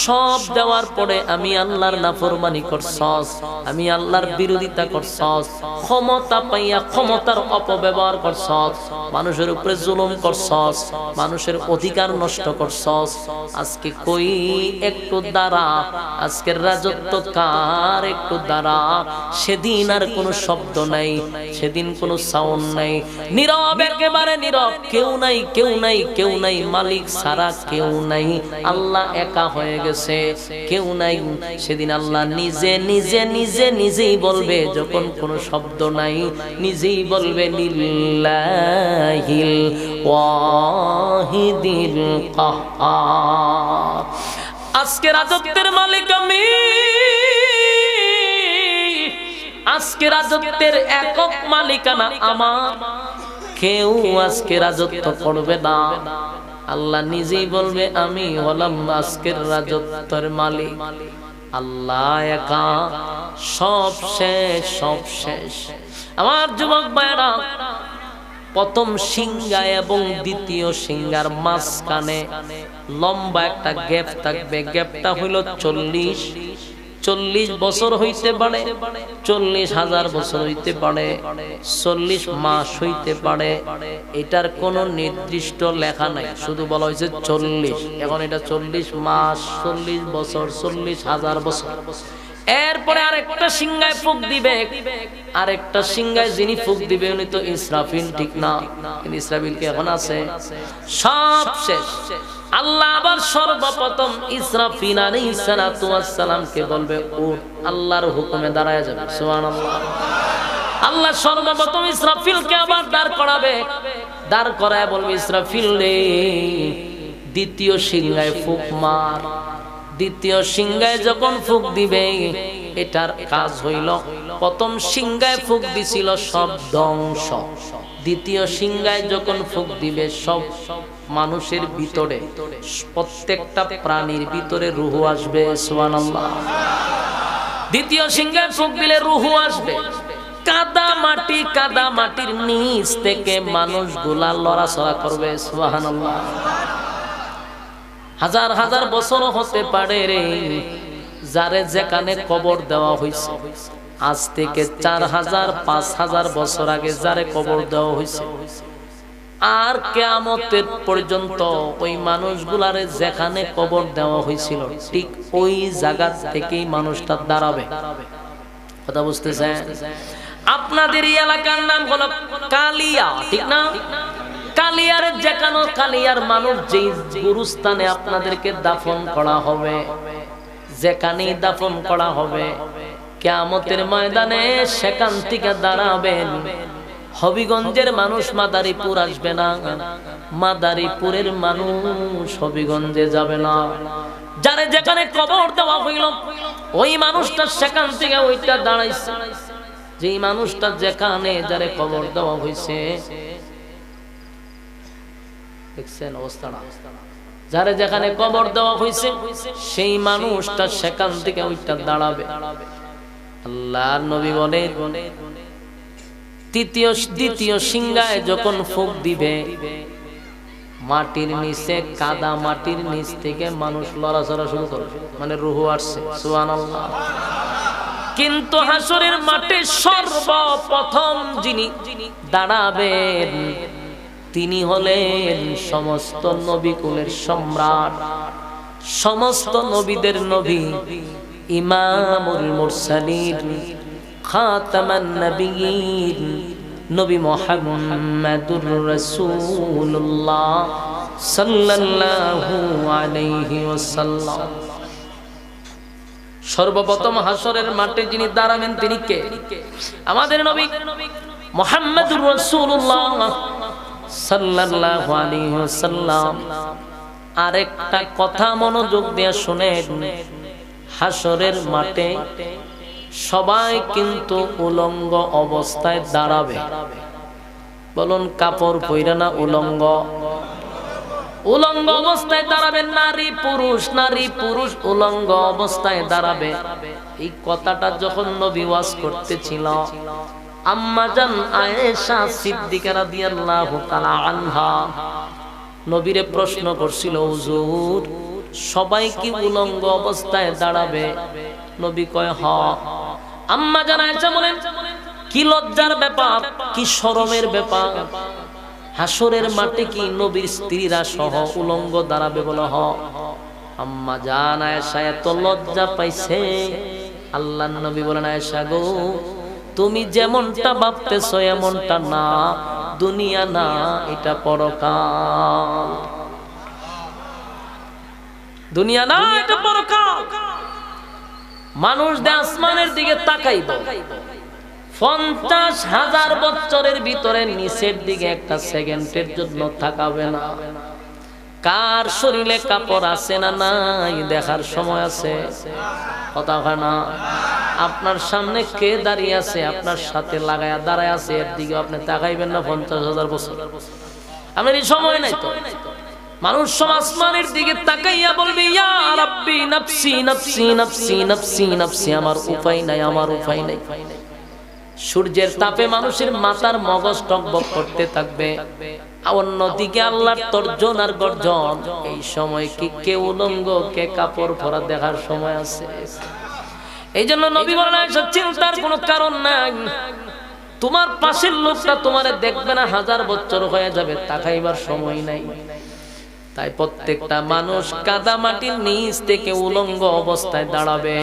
সব দেওয়ার পরে আমি আল্লাহর নাফরমানি করছস, আমি আল্লাহর বিরোধিতা করছস। ক্ষমতা পাইয়া ক্ষমতার অপব্যবহার করছস, মানুষের উপরে জুলুম করছস, মানুষের অধিকার নষ্ট করছস। আজকে কই একটু দাঁড়া, আজকের রাজত্ব কার? একটু দাঁড়া। সেদিন আর কোনো শব্দ নাই, সেদিন কোনো সাউন্ড নাই, নীরব, একেবারে নীরব, কেউ নাই, কেউ নাই, কেউ নাই, মালিক ছাড়া কেউ নাই। আল্লাহ একা হয়ে গেছে, কেউ নাই। সেদিন আল্লাহ নিজে নিজে নিজে নিজেই বলবে, যখন কোনো শব্দ নাই, নিজেই বলবে, লিল্লাহিল ওয়াহিদিল কাহ্হার। আজকে রাজত্বের মালিক আমি, আজকে রাজত্বের একক মালিকানা আমার। কেউ আজকে রাজত্ব করবে না। আল্লাহ নিজেই বলবে, আমি হলাম আজকের রাজত্বের মালিক। আল্লাহ একা, সব শেষ, সব শেষ। আমার যুবক ভাইরা, প্রথম সিংহা এবং দ্বিতীয় সিংহার মাঝখানে লম্বা একটা গ্যাপ থাকবে। গ্যাপটা হইল 40 বছর হইতে পারে, 40,000 বছর হইতে পারে, 40 মাস হইতে পারে। এটার কোনো নির্দিষ্ট লেখা নাই, শুধু বলা হয়েছে 40। এখন এটা 40 মাস, 40 বছর, 40,000 বছর। এরপরে আরেকটা সিংহায় ফুক দিবে, আরেকটা সিংহায় যিনি ফুক দিবে উনি তো ইসরাফিল, ঠিক না? কিন্তু ইসরাফিল কি এখন আছে? সব শেষ। আল্লাহ আবার সর্বপ্রথম ইসরাফিল আলাইহিস সালাতু ওয়াস সালামকে বলবে, উঠ। আল্লাহর হুকুমে দাঁড়ায় যাবে। সুবহানাল্লাহ। আল্লাহ সর্বপ্রথম ইসরাফিলকে আবার দাঁড় করাবে, দাঁড় করায় বলবে, ইসরাফিল রে, দ্বিতীয় সিংহায় ফুক মার। দ্বিতীয় সিংহায় যখন ফুক দিবে, এটার কাজ হইল, প্রথম সিংহায় ফুক দিছিল সব ধ্বংস, দ্বিতীয় সিংহায় যখন ফুক দিবে সব মানুষের ভিতরে, প্রত্যেকটা প্রাণীর ভিতরে রূহ আসবে। সুবহানাল্লাহ। দ্বিতীয় সিংহে ফুঁক দিলে রূহ আসবে। কাদা মাটির নিচ থেকে মানুষগুলা লড়াচড়া করবে। সুবহানাল্লাহ। হাজার হাজার বছর হতে পারে রে, যারে যেখানে কবর দেওয়া হয়েছে আজ থেকে 4000-5000 বছর আগে যারে কবর দেওয়া হয়েছে, আর কিয়ামতের পর্যন্ত ওই মানুষগুলারে যেখানে কবর দেওয়া হয়েছিল ঠিক ওই জায়গা থেকেই মানুষটা দাঁড়াবে। কথা বুঝতেছেন? আপনাদের এই এলাকার নাম হলো কালিয়া, ঠিক না? কালিয়ার যেখানে কালিয়ার মানুষ যেই গুরুস্থানে আপনাদেরকে দাফন করা হবে, যেখানেই দাফন করা হবে, কিয়ামতের ময়দানে সেখান থেকে দাঁড়াবেন। হবিগঞ্জের মানুষ মাদারীপুর আসবে না, মাদারীপুরের মানুষ হবিগঞ্জে যাবে না। যারে যেখানে কবর দেওয়া হইল ওই মানুষটা সেখান থেকে ওইটা দাঁড়াইছে। যেই মানুষটা যেখানে যারে কবর দেওয়া হয়েছে, দেখছেন অবস্থাটা, যারে যেখানে কবর দেওয়া হয়েছে সেই মানুষটা সেখান থেকে ওইটা দাঁড়াবে। আল্লাহর নবী বলে দ্বিতীয় সিংহায় যখন ফুঁক দিবে, মাটির নিচে কাদা মাটির নিচ থেকে মানুষ লড়াচড়া শুরু করবে, মানে রূহ আসছে। সুবহানাল্লাহ। কিন্তু হাসরের মাঠে সর্বপ্রথম যিনি দাঁড়াবেন তিনি হলেন সমস্ত নবী কুলের সম্রাট, সমস্ত নবীদের নবী, ইমামুল মুরসালিন, খাতামান নবিয়্যিন, নবী মুহাম্মাদুর রাসূলুল্লাহ সাল্লাল্লাহু আলাইহি ওয়াসাল্লাম। সর্বপ্রথম হাসরের মাঠে যিনি দাঁড়াবেন তিনি কে? আমাদের নবী মুহাম্মাদুর রাসূলুল্লাহ সাল্লাল্লাহু আলাইহি ওয়াসাল্লাম। আরেকটা কথা মনোযোগ দিয়ে শুনেন, হাসরের মাঠে সবাই কিন্তু উলঙ্গ অবস্থায় দাঁড়াবে। বলুন, কাপড় পইরা না উলঙ্গ? উলঙ্গ অবস্থায় দাঁড়াবেন। নারী পুরুষ উলঙ্গ অবস্থায় দাঁড়াবে। এই কথাটা যখন নবী ওয়াজ করতেছিল, আম্মা জান আয়েশা সিদ্দিকা রাদিয়াল্লাহু তাআলা আনহা নবীরে প্রশ্ন করছিল, হুজুর সবাই কি উলঙ্গ অবস্থায় দাঁড়াবে? নবী কয় হ। আম্মা জান আয়েশা বলেন, কি লজ্জার ব্যাপার, কি শরমের ব্যাপার, হাসরের মাঠে কি নবীর স্ত্রীরা সহ উলঙ্গ দাঁড়াবে? বলো হ। আম্মা জান আয়েশা এত লজ্জা পাইছে, আল্লাহর নবী বলেন, আয়েশা গো তুমি যেমনটা ভাবতেছো এমনটা না, দুনিয়া না, এটা পরকাল। দুনিয়া না, এটা পরকাল। মানুষ আসমানের দিকে তাকাইব, 50,000 বছরের ভিতরে নিচের দিকে একটা সেকেন্ডের জন্য তাকাবে না। কার শরীরে কাপড় আছে না নাই দেখার সময় আছে? কথা হয় না? আপনার সামনে কে দাঁড়িয়ে আছে, আপনার সাথে লাগায়া দাঁড়ায় আছে, এর দিকে আপনি তাকাইবেন না 50,000 বছর? আপনার এই সময় নাই তো। মানুষ আসমানের দিকে তাকাইয়া বলবে, ইয়া রাব্বি নাফসি নাফসি নাফসি নাফসি নাফসি, আমার উপায় নাই, আমার উপায় নাই। সূর্যের তাপে মানুষের মাথার মগজ টকবক করতে থাকবে, অন্যদিকে আল্লাহর তর্জন আর গর্জন। এই সময় কি কে উলঙ্গ কে কাপড় পরা দেখার সময় আছে? এই জন্য নবী বলেন, এসব চিন্তার কোনো কারণ নাই। তোমার পাশের লোকটা তোমারে দেখবে না, 1000 বছর হয়ে যাবে, তাকাইবার সময় নাই। তাই প্রত্যেকটা মানুষ কাদা মাটির নিচ থেকে উলঙ্গ অবস্থায় দাঁড়াবে।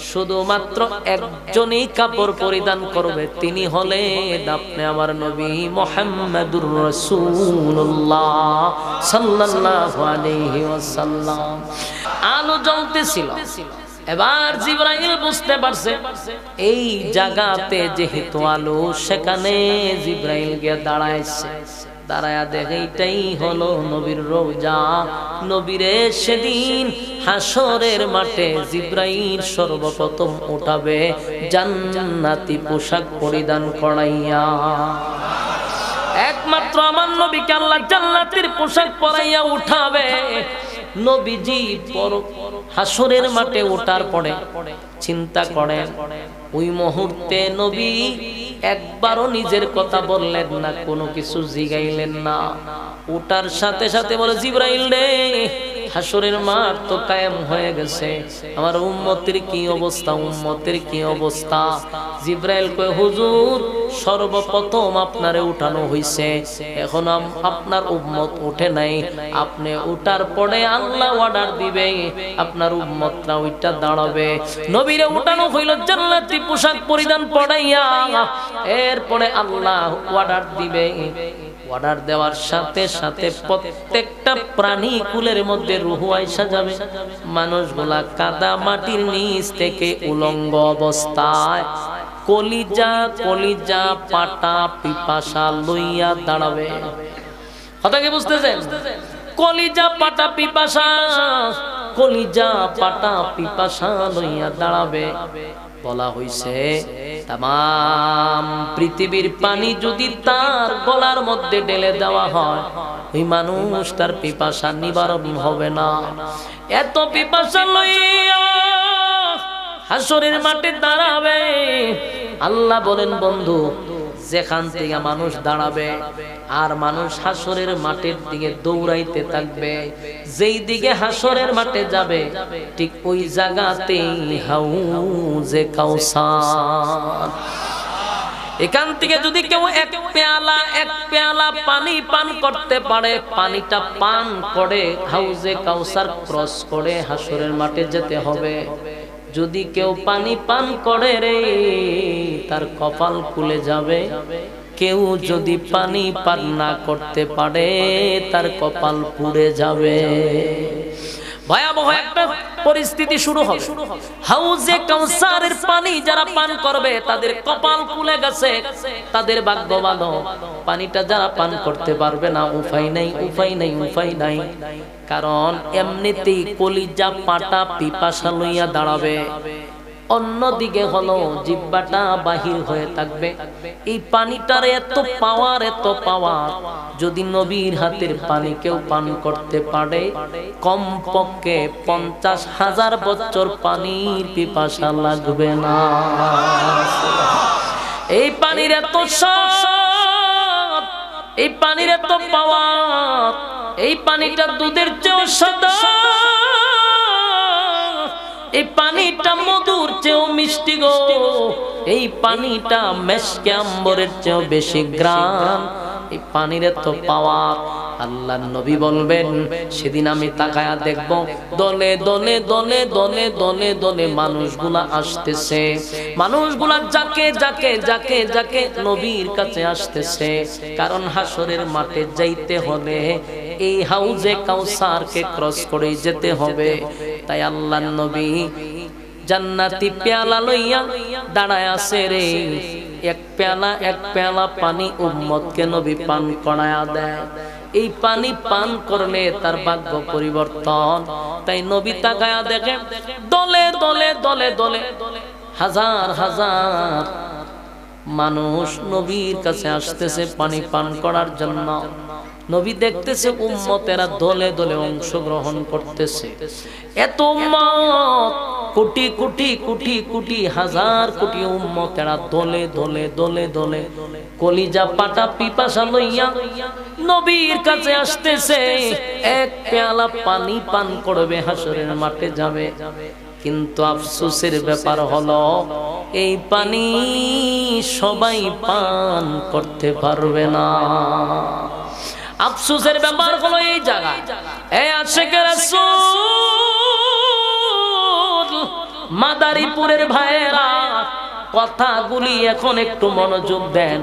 শুধুমাত্র একজনই কাপড় পরিধান করবে, তিনি হলেন আপনি আমার নবী মুহাম্মাদুর রাসূলুল্লাহ সাল্লাল্লাহু আলাইহি ওয়াসাল্লাম। আলো জ্বলতেছিল, এবার জিবরাইল বুঝতে পারছে এই জায়গাতে যেহেতু আলো, সেখানে জিবরাইল গিয়ে দাঁড়াইছে। দাঁড়ায়া দেখে এটাই হলো নবীর রওজা। নবীরে সেদিন হাসরের মাঠে জিবরাইল সর্বপ্রথম উঠাবে জান্নাতি পোশাক পরিধান করাইয়া। একমাত্র মাত্র আমার নবীকে আল্লাহ জান্নাতের পোশাক পরাইয়া উঠাবে। নবীজি হাসরের মাঠে ওঠার পরে চিন্তা করেন, ওই মুহূর্তে নবী একবারও নিজের কথা বললেন না, কোনো কিছু জিগাইলেন না। ওঠার সাথে সাথে বলে, জিবরাইল রে, হাসরের মাঠ তো কায়েম হয়ে গেছে, আমার উম্মতের কি অবস্থা, উম্মতের কি অবস্থা? জিবরাইল কয়, হুজুর সর্বপ্রথম আপনারে উঠানো হইছে, এখন আপনার উম্মত উঠে নাই, আপনি উঠার পরে আল্লাহ অর্ডার দিবে, আপনার উম্মতরা ওইটা দাঁড়াবে। নবীরে উঠানো হইল জান্নাতি পোশাক পরিধান পড়াইয়া, এরপরে আল্লাহ অর্ডার দিবে। অর্ডার দেওয়ার সাথে সাথে প্রত্যেকটা প্রাণী কুলের মধ্যে রূহ আইসা যাবে। মানুষগুলা কাদা মাটির নিচ থেকে উলঙ্গ অবস্থায় কলিজা কলিজা পাটা পিপাসা লইয়া দাঁড়াবে। কথা কি বুঝতেছেন? কলিজা পাটা পিপাসা, কলিজা পাটা পিপাসা লইয়া দাঁড়াবে। বলা হইছে তাম পৃথিবীর পানি যদি তার গলার মধ্যে ঢেলে দেওয়া হয়, ওই মানুষ তার পিপাসা নিবারণ হবে না। এত পিপাসা লইয়া হাসরের মাঠে দাঁড়াবে। আল্লাহ বলেন, বন্ধু, যেখান থেকে মানুষ দাঁড়াবে আর মানুষ হাসরের মাঠের দিকে দৌড়াইতে থাকবে, যেই দিকে হাসরের মাঠে যাবে ঠিক ওই জায়গাতেই হাউজে কাউসার। এখান থেকে যদি কেউ এক পেয়ালা পানি পান করতে পারে, পানিটা পান করে হাউজে কাউসার ক্রস করে হাসরের মাঠে যেতে হবে। যদি কেউ পানি পান করে রে, তার কপাল খুলে যাবে। কেউ যদি পানি পান না করতে পারে, তার কপাল পুড়ে যাবে। ভয়াবহ একটা পরিস্থিতি শুরু হবে। হাউজে কাউসারের পানি যারা পান করবে তাদের কপাল খুলে গেছে, তাদের ভাগ্য ভালো। পানিটা যারা পান করতে পারবে না, উপায় নাই, উপায় নাই, উপায় নাই। কারণ এমনিতেই কলিজা পাটা পিপাসা লইয়া দাঁড়াবে। অন্যদিকে হলো জিহ্বাটা বাহির হয়ে থাকবে। এই পানিটার এত পাওয়ার, এত পাওয়ার, যদি নবীর হাতের পানি কেউ পান করতে পারে, কমপক্ষে 50,000 বছর পানির পিপাসা লাগবে না। এই পানির এত স্বাদ, এই পানির এত পাওয়ার, এই পানিটা দুধের চেয়েও সাদা, এই পানিটা মধুর চেয়েও মিষ্টি গো, এই পানিটা মেশকে আম্বরের চেয়েও বেশি গ্রাম। এই পানির এত পাওয়ার। আল্লাহর নবী বলবেন, সেদিন আমি তাকায়া দেখব দলে দলে দলে দলে দলে দলে মানুষগুলা আসতেছে, মানুষগুলা যাকে যাকে যাকে যাকে নবীর কাছে আসতেছে। কারণ হাসরের মাঠে যাইতে হলে এই হাউজে কাউসারকে ক্রস করে যেতে হবে। তাই আল্লাহর নবী জান্নাতি পেয়ালা লইয়া দাঁড়ায় আছে রে। এক পেয়ালা পানি উম্মতকে নবী পান করায়া দেয়। এই পানি পান করলে তার ভাগ্য পরিবর্তন। তাই নবী তাকায়া দেখে দলে দলে দলে দলে হাজার হাজার মানুষ নবীর কাছে আসতেছে পানি পান করার জন্য। নবী দেখতেছে উম্মতেরা দলে দলে অংশগ্রহণ করতেছে। এত উম্মত, কোটি কোটি কোটি কোটি হাজার কোটি উম্মতেরা দলে দলে দলে দলে কলিজা পাটা পিপাসা লইয়া নবীর কাছে আসতেছে। এক পেয়ালা পানি পান করবে, হাসরের মাঠে যাবে। কিন্তু আফসোসের ব্যাপার হলো এই পানি সবাই পান করতে পারবে না। আফসোসের ব্যাপার হলো এই জায়গায় এই আশিকে রাসূল মাদারীপুরের ভাইয়েরা, কথাগুলি এখন একটু মনোযোগ দেন।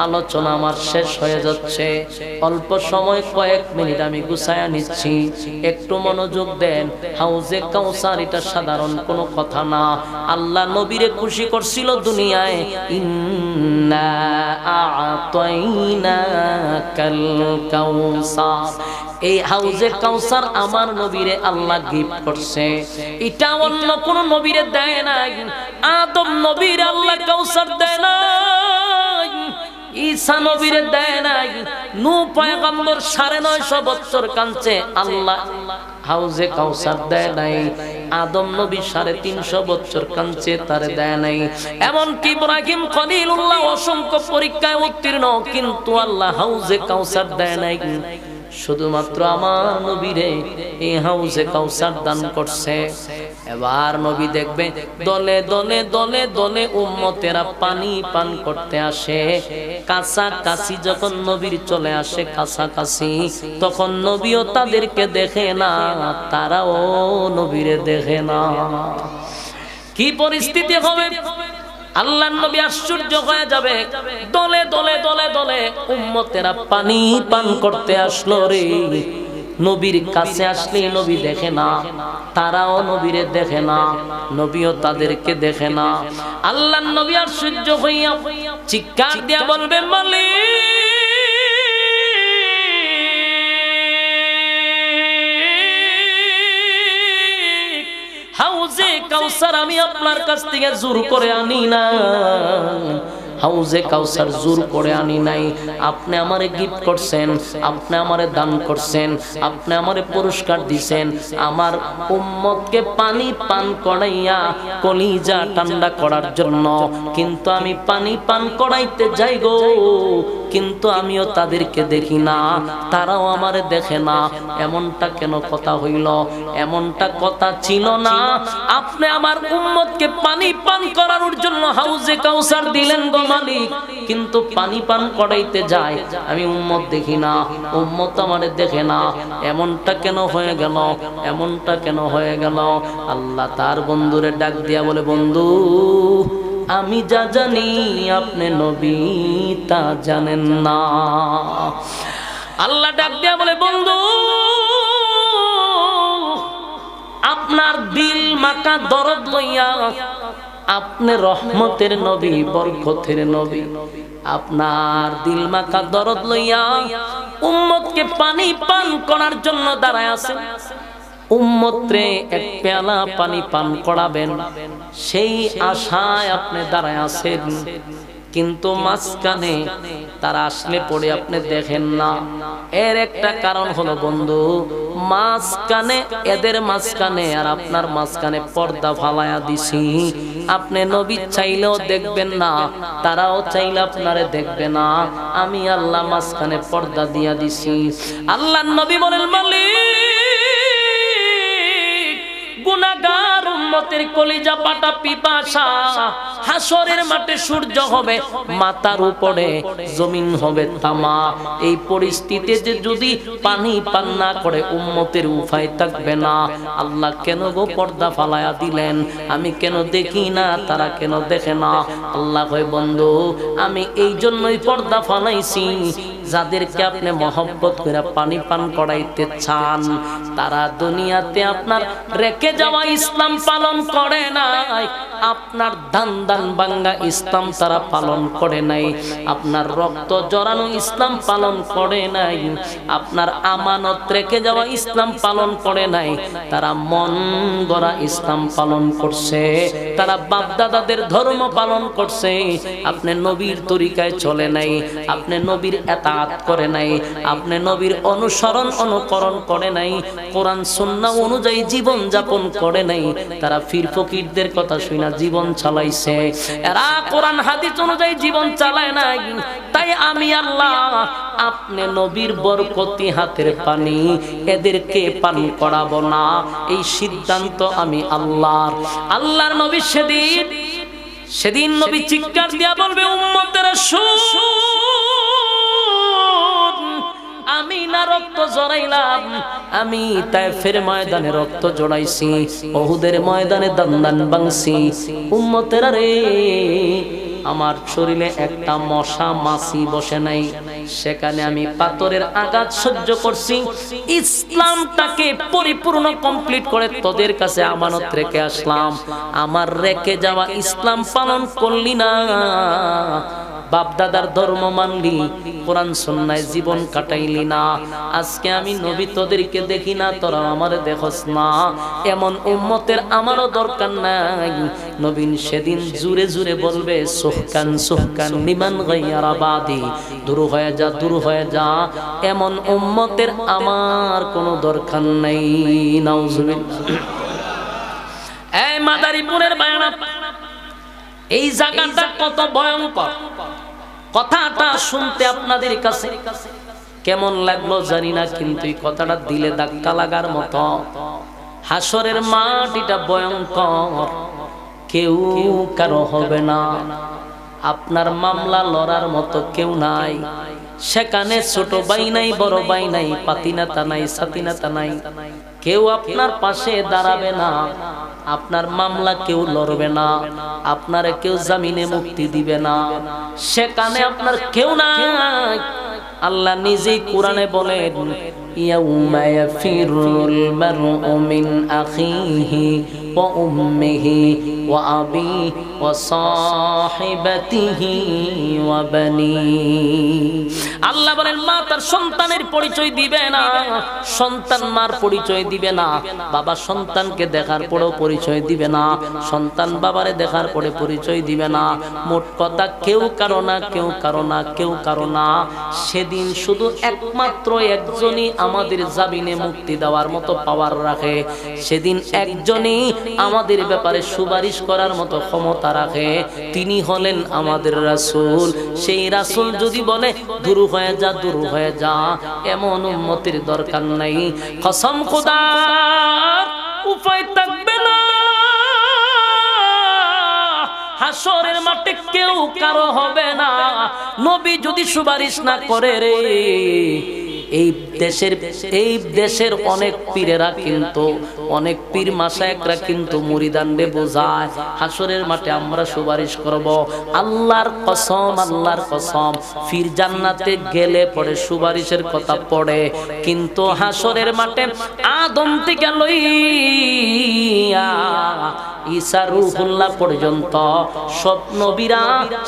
আলোচনা আমার শেষ হয়ে যাচ্ছে, অল্প সময় কয়েক মিনিট আমি গুছায়া নিচ্ছি, একটু মনোযোগ দেন। হাউজে কাউসার এটা সাধারণ কোনো কথা না। আল্লাহ নবীরে খুশি করছিল দুনিয়ায়, ইন্না আ'তাইনাকাল কাউসার। এই হাউজে কাউসার আমার নবীরে আল্লাহ গিফট করছে, এটা অন্য কোন নবীরে দেয় নাই। আদম নবীর আল্লাহ কাউসার দেয় নাই, ঈসা নবীরে দেয় নাই, নূহ পয়গম্বর 950 বছর কাঁদছে আল্লাহ হাউজে কাউসার দেয় নাই, আদম নবী 350 বছর কাঁদছে তারে দেয় নাই, এমনকি ইব্রাহিম খলিলুল্লাহ অসংখ্য পরীক্ষায় উত্তীর্ণ, কিন্তু আল্লাহ হাউজে কাউসার দেয় নাই। শুধুমাত্র আমার নবীরে এই হাউজে কাউসার দান করছে। এবার নবী দেখবে দলে দলে দলে দলে উম্মতেরা পানি পান করতে আসে, কাছাকাছি যখন নবীর চলে আসে কাছাকাছি, তখন নবীও তাদেরকে দেখে না, তারাও নবীরে দেখে না। কি পরিস্থিতি হবে? আল্লাহর নবী আশ্চর্য হয়ে যাবে, দলে দলে দলে দলে উম্মতেরা পানি পান করতে আসলো রে, নবীর কাছে আসলে নবী দেখে না, তারাও নবীরে দেখে না, নবীও তাদেরকে দেখে না। আল্লাহর নবী আশ্চর্য হইয়া চিৎকার দিয়া বলবে, মালিক হাউজে কাউসার আমি আপনার কাছ থেকে জোর করে আনি না, হাউজে কাউসার জোর করে আনি নাই, আপনি আমারে গিফট করছেন, আপনি আমারে দান করছেন, আপনি আমারে পুরস্কার দিবেন আমার উম্মতকে পানি পান করাইয়া কলিজা ঠান্ডা করার জন্য, কিন্তু আমি পানি পান করাইতে যাই গো, কিন্তু আমিও তাদেরকে দেখি না, তারাও আমারে দেখে না। এমনটা কেন কথা হইল? এমনটা কথা ছিল না। আপনি আমার উম্মতকে পানি পান করানোর জন্য হাউজে কাউসার দিলেন গো মালিক, কিন্তু পানি পান করাইতে যায় আমি উম্মত দেখি না, উম্মত আমারে দেখে না। এমনটা কেন হয়ে গেল? এমনটা কেন হয়ে গেল? আল্লাহ তার বন্ধুরে ডাক দিয়া বলে, বন্ধু আমি যা জানি আপনি নবী তা জানেন না। আল্লাহ ডাক দিয়া বলে, বন্ধু আপনার দিল মাকা দরদ লইয়া, আপনি রহমতের নবী, বরকতের নবী, আপনার দিল মাকা দরদ লইয়া উম্মতকে পানি পান করার জন্য দাঁড়ায় আছেন, উম্মতরে এক পেয়ালা পানি পান করাবেন সেই আশায় আপনি দাঁড়ায় আছেন, কিন্তু মাঝখানে তারা আসলে পড়ে আপনি দেখেন না। এর একটা কারণ হলো বন্ধু, মাঝখানে এদের মাঝখানে আর আপনার মাঝখানে পর্দা ফালায়া দিছি। আপনি নবী চাইলেও দেখবেন না, তারাও চাইলে আপনারে দেখবে না, আমি আল্লাহ মাঝখানে পর্দা দিয়া দিছি। আল্লাহ নবী বলেন, মালিক গুনাহগার উম্মতের কলিজা পাটা পিপাসা, হাসরের মাঠে সূর্য হবে মাথার উপরে, জমিন হবে তামা। এই পরিস্থিতিতে যদি পানি পান না করে উম্মতের উপায় থাকবে না। আল্লাহ কেন গো পর্দা ফালায়া দিলেন? আমি কেন দেখি না, তারা কেন দেখে না? আল্লাহ কয়, বন্ধু আমি এই জন্যই পর্দা ফালাইছি, যাদেরকে আপনি মহব্বত করে পানি পান করাইতে চান, তারা দুনিয়াতে আপনার রেখে যাওয়া ইসলাম পালন করে নাই, আপনার দান দান বাঙ্গা ইসলাম তারা পালন করে নাই, আপনার রক্ত জড়ানো ইসলাম পালন করে নাই, আপনার আমানত রেখে যাওয়া ইসলাম পালন করে নাই, তারা মন গড়া ইসলাম পালন করছে, তারা বাপ দাদাদের ধর্ম পালন করছে। আপনি নবীর তরিকায় চলে নাই, আপনি নবীর এতাআত করে নাই, আপনি নবীর অনুসরণ অনুকরণ করে নাই, কোরআন সুন্নাহ অনুযায়ী জীবন যাপন করে নাই। তারা ফির ফকিরদের কথা শুনা জীবন চালাইছে, এরা কোরআন হাদিস অনুযায়ী জীবন চালায় নাই। তাই আমি আল্লাহ আপনি নবীর বরকতি হাতের পানি এদেরকে পান করাবো না, এই সিদ্ধান্ত আমি আল্লাহর। আল্লাহর নবী সেদিন নবী চিৎকার দিয়া বলবে, উম্মতেরা শুন, আমি না রক্ত জড়াইলাম, আমি তায়েফের ময়দানে রক্ত জড়াইছি, উহুদের ময়দানে দান ভাঙছি। উম্মতেরা রে, আমার শরীরে একটা মশা মাছি বসে নাই, সেখানে আমি পাথরের আঘাত সহ্য করছি। ইসলামটাকে পরিপূর্ণ কমপ্লিট করে তোদের কাছে আমানত রেখে আসলাম, আমার রেখে যাওয়া ইসলাম পালন করলি না, বাপ দাদার ধর্ম মানলি, কোরআন সুন্নায় জীবন কাটাইলি না। আজকে আমি নবী তোদেরকে দেখি না, তোরা আমারে দেখস না। এমন উম্মতের আমারও দরকার নাই। নবীন সেদিন জুরে জুরে বলবে সুহকান সুহকান লিমান গায়রা বাদি, দূর হয়ে যা দূর হয়ে যা। এমন উম্মতের আমার কোনো দরকার নাই। নাউজুবিল্লাহ। এই মাদারীপুরের বায়না, এই জায়গাটা কত ভয়ঙ্কর। কথাটা শুনতে আপনাদের কাছে কেমন লাগলো জানি না, কিন্তু এই কথাটা দিলে ধাক্কা লাগার মতো। হাসরের মাটিটা ভয়ঙ্কর, কেউ কারো হবে না। আপনার মামলা লড়ার মতো কেউ নাই সেখানে। ছোট ভাই নাই, বড় ভাই নাই, পাতিনাতা নাই, সাতিনাতা নাই, কেউ আপনার পাশে দাঁড়াবে না। আপনার মামলা কেউ লড়বে না, আপনারে কেউ জামিনে মুক্তি দিবে না। সেখানে আপনার কেউ নাই। আল্লাহ নিজেই কোরআনে বলেন, ইয়াউমা ইয়াফিরুল মারউ মিন আখিহি ওয়া উম্মিহি ওয়া আবিহি ওয়া সাহিবাতিহি ওয়া বানিহি। আল্লাহ বলেন, মা তার সন্তানের পরিচয় দিবে না, সন্তান মার পরিচয় দিবে না, বাবা সন্তানকে দেখার পরেও পরিচয় দিবে না, সন্তান বাবারে দেখার পরে পরিচয় দিবে না। মোট কথা কেউ কারো না, কেউ কারো না, কেউ কারো না। সেদিন শুধু একমাত্র একজনই আমাদের জামিনে মুক্তি দেওয়ার মতো পাওয়ার রাখে। সেদিন একজনই আমাদের ব্যাপারে সুপারিশ করার মতো ক্ষমতা রাখে, তিনি হলেন আমাদের রাসূল। সেই রাসূল যদি বলে দূর হয়ে যা দূর হয়ে যা, এমন উম্মতের দরকার নাই। কসম খোদার, উপায় থাকবে না। হাসরের মাঠে কেউ কারো হবে না। নবী যদি সুপারিশ না করে রে, এই দেশের অনেক পীরেরা কিন্তু, অনেক পীর মাশায়েখরা কিন্তু মুরিদানরে বোঝায় হাসরের মাঠে আমরা সুপারিশ করব। আল্লাহর কসম, আল্লাহর কসম, ফির জান্নাতে গেলে পরে সুপারিশের কথা পড়ে, কিন্তু হাসরের মাঠে আদম থেকে লইয়া ঈসা রূহুল্লাহ পর্যন্ত সব নবীরা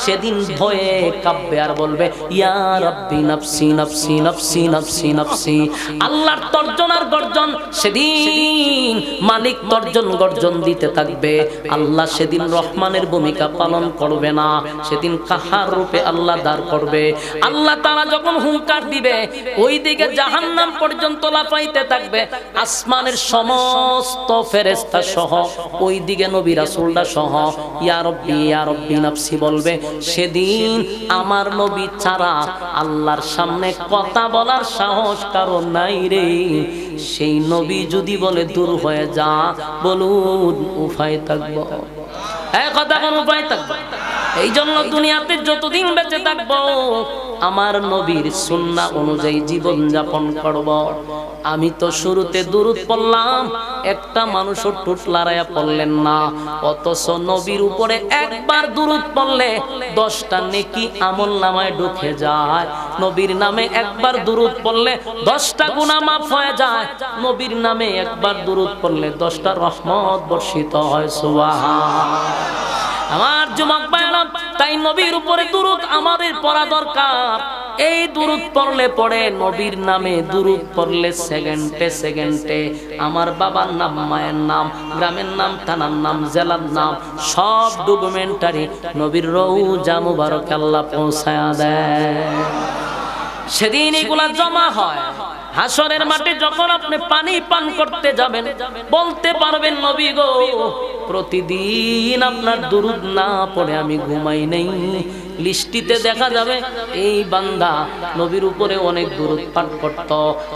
সেদিন ভয়ে কাঁপবে আর বলবে, ইয়া রাব্বি নাফসি নাফসি নাফসি নাফসি নাফসি। আল্লাহর তর্জন আর গর্জন সেদিন, মালিক তর্জন গর্জন দিতে থাকবে। আল্লাহ সেদিন রহমানের ভূমিকা পালন করবে না, সেদিন কাহার রূপে আল্লাহ দাঁড় করবে। আল্লাহ তাআলা যখন হুঙ্কার দিবে, ওই দিকে জাহান্নাম পর্যন্ত লাফাইতে থাকবে, আসমানের সমস্ত ফেরেশতা সহ, ওই দিকে নবী রাসূলরা সহ ইয়া রাব্বি নাফসি বলবে। সেদিন আমার নবী ছাড়া আল্লাহর সামনে কথা বলার সাহস কারো নাই রে। সেই নবী যদি বলে দূর হয়ে যা, বলুন উপায় থাকবো? কথা কোন উপায় থাকবে? এই জন্য দুনিয়াতে যতদিন বেঁচে থাকবো আমার নবীর সুন্নাহ অনুযায়ী জীবন যাপন করব। আমি তো শুরুতে দুরূদ পড়লাম, একটা মানুষও ঠোঁট লড়াইয়া পড়লেন না, অথচ নবীর উপরে একবার দুরূদ পড়লে 10টা নেকি আমলনামায় ঢুকে যায়। নবীর নামে একবার দুরূদ পড়লে 10টা গুনাহ মাফ হয়ে যায়। নবীর নামে একবার দুরূদ পড়লে 10টা রহমত বর্ষিত হয়। সুবহানাল্লাহ। আমার যুবক ভাইরা, তাই নবীর উপরে দুরূদ আমাদের পড়া দরকার। এই দুরূদ পড়লে পড়ে, নবীর নামে দুরূদ পড়লে সেকেন্ডে সেকেন্ডে আমার বাবার নাম, মায়ের নাম, গ্রামের নাম, থানার নাম, জেলার নাম, সব ডকুমেন্টারি নবীর রওজা মুবারকে আল্লাহ পৌঁছায়া দেয়। সেদিন এগুলা জমা হয়। হাসরের মাঠে যখন আপনি পানি পান করতে যাবেন, বলতে পারবেন, নবী গো, প্রতিদিন আপনার দুরূদ না পড়ে আমি ঘুমাই নেই। লিস্টিতে দেখা যাবে এই বান্দা নবীর উপরে অনেক দুরূদ পাঠ করত।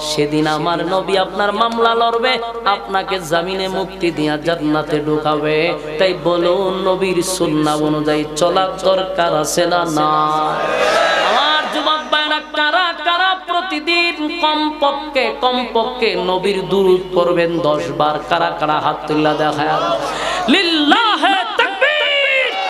সেদিন আমার নবী আপনার মামলা লড়বে, আপনাকে জামিনে মুক্তি দিয়া জান্নাতে ঢোকাবে। তাই বলুন, নবীর সুন্নাহ অনুযায়ী চলার দরকার আছে না না? আমার যুবক ভাইরা, কারা কারা প্রতিদিন কমপক্ষে নবীর দুরূদ পড়বেন 10 বার? কারা কারা হাত তুলে দেখায়?